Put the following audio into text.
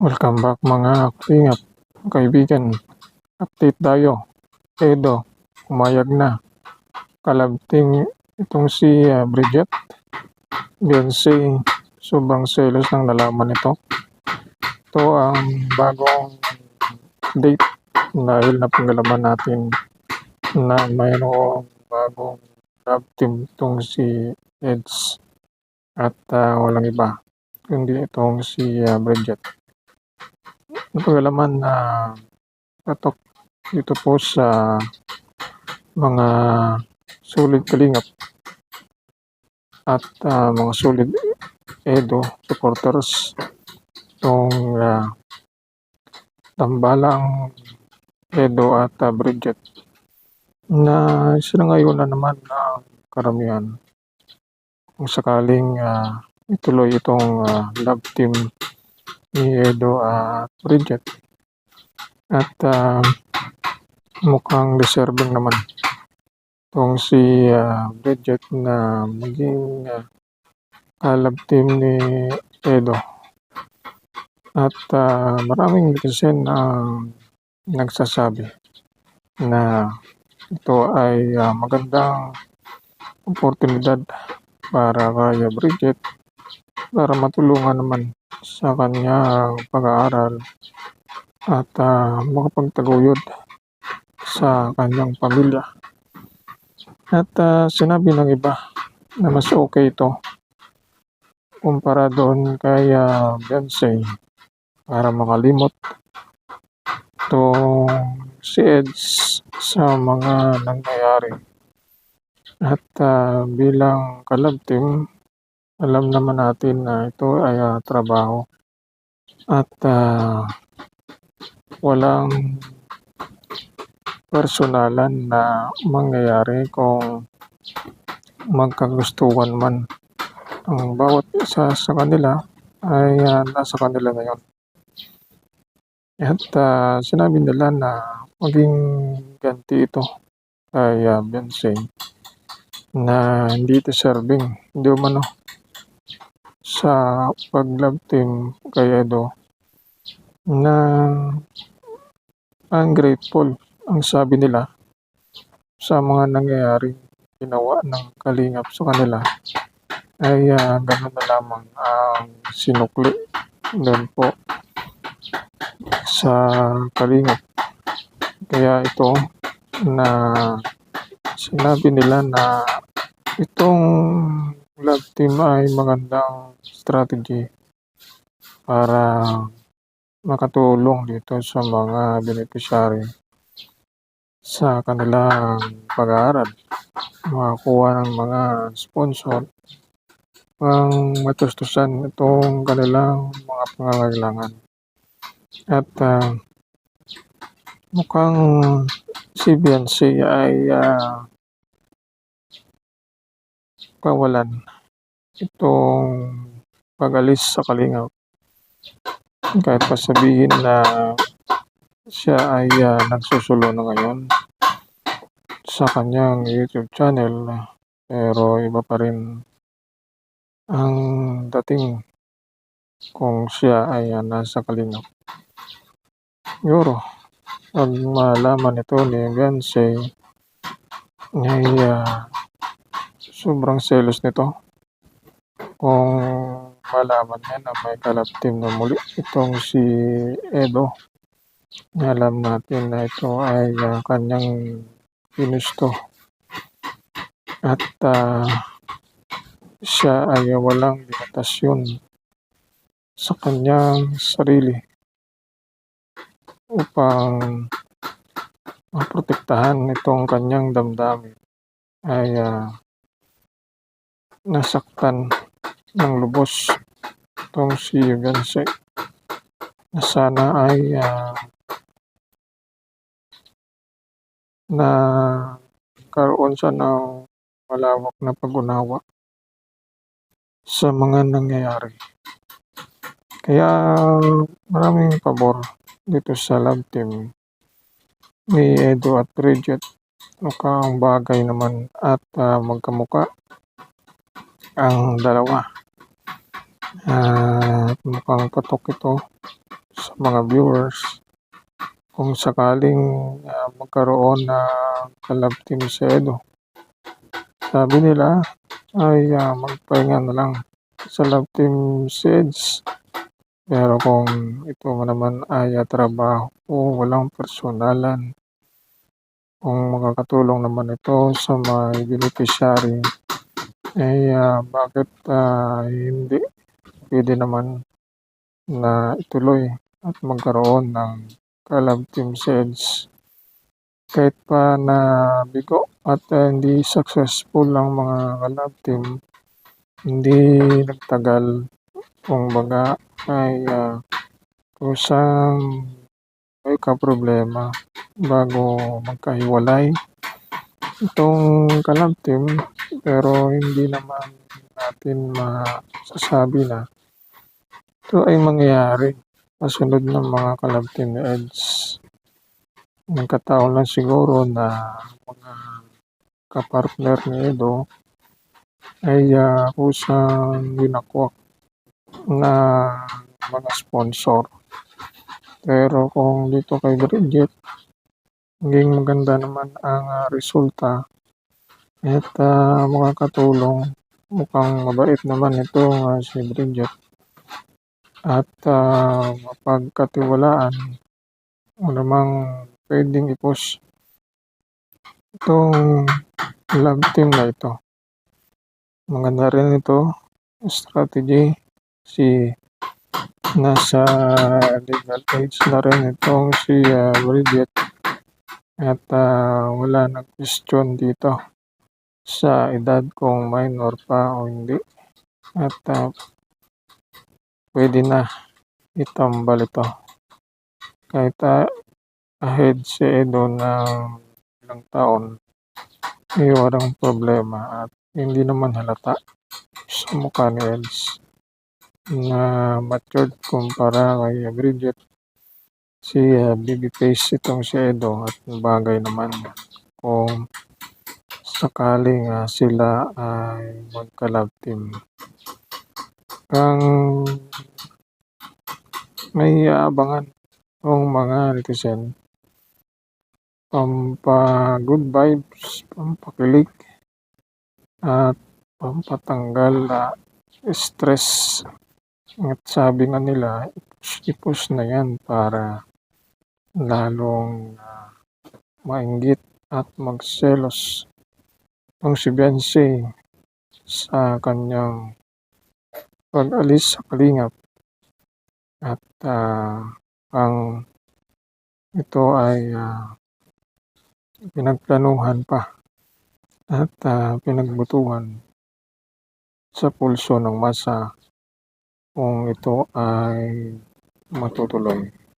Welcome back mga kalingap, kaibigan. Update tayo. Edo, umayag na. Kalabting itong si Bridget. Beyonce, sobrang selos ng nalaman nito. Ito ang bagong date dahil napagalaman natin na mayroong bagong love team itong si Eds at walang iba kundi itong si Bridget. Napagalaman na patok dito po sa mga solid kalingap at mga solid Edo supporters itong tambalang Edo at Bridget na sila ngayon na naman ang karamihan kung sakaling ituloy itong love team ni Edo at Bridget at mukhang deserving naman itong si Bridget na maging love team ni Edo at maraming netizen ang nagsasabi na ito ay magandang oportunidad para kay Bridget para matulungan naman sa kanyang pag-aaral at makapagtaguyod sa kanyang pamilya. At sinabi ng iba na mas okay ito kumpara doon kay Beyonce para makalimot itong si Eds sa mga nangyayari. At bilang ka-love team, alam naman natin na ito ay trabaho at walang personalan na mangyayari kung magkagustuhan man. Ang bawat isa sa kanila ay nasa kanila ngayon. At sinabi nila na maging ganti ito kay Beyonce na hindi deserving, hindi umano sa pag-love team kay Edo na ungrateful ang sabi nila sa mga nangyayari ginawa ng kalingap sa kanila ay gano'n na lamang ang sinukli doon po sa kalingap. Kaya ito na sinabi nila na itong love team ay magandang strategy para makatulong dito sa mga beneficiary sa kanilang pag-aaral, makakuha ng mga sponsor ang matustusan itong kanilang mga pangangailangan. At mukhang si Beyonce ay kawalan itong pag-alis sa kalingap. Kahit pa sabihin na siya ay nagsusulo na ngayon sa kanyang YouTube channel, pero iba pa rin ang dating kung siya ay nasa kalingap. Siguro, pag malaman ito ni Beyonce ay sobrang selos nito kung malaman niya na may ka-love team na muli itong si Edo. Alam natin na ito ay kanyang ginusto at siya ay walang limitasyon sa kanyang sarili upang maprotektahan itong kanyang damdamin ay nasaktan ng lubos itong si Beyonce na sana ay na karoon siya ng malawak na pag-unawa sa mga nangyayari. Kaya maraming pabor dito sa love team ni Edo at Bridget. Mukhang bagay naman at magkamuka ang dalawa. At mukhang patok ito sa mga viewers kung sakaling magkaroon ng collab team si Edo. Sabi nila ay magpahinga na lang sa love team si Eds. Pero kung ito naman ay trabaho o walang personalan, kung makakatulong naman ito sa mga beneficiary, ay bakit hindi pwede naman na ituloy at magkaroon ng collab team sales kahit pa na bigo at hindi successful ang mga collab team, hindi nagtagal, kung baga ay kusang may problema bago magkahiwalay itong collab team, pero hindi naman natin masasabi na ito ay mangyayari kasunod ng mga collab team ni Eds. Nagkataon lang siguro na mga kapartner ni Edo ay kusang winakwak na mga sponsor. Pero kung dito kay Bridget, naging maganda naman ang resulta at makakatulong. Mukhang mabait naman ito si Bridget at mapagkatiwalaan. Namang pwedeng i-push itong love team na ito. Maganda rin ito strategy, nasa legal age na rin itong si Bridget at wala nang question dito sa edad kung minor pa o hindi at pwede na itambal ito kahit ahead si Edo ng ilang taon, ay walang problema at hindi naman halata sa mukha ni Eds na matured kumpara kay Bridget. Si babyface itong si Edo at bagay naman kung sakaling sila ay magka-love team. Ang may aabangan ng mga netizen, good vibes, pampakilig at pampatanggal stress. At sabi nga nila, i-push na yan para lalong mainggit at magselos ang si Beyonce sa kanyang pag-alis sa kalingap at ang ito ay pinagplanuhan pa at pinagbutuhan sa pulso ng masa kung ito ay matutuloy.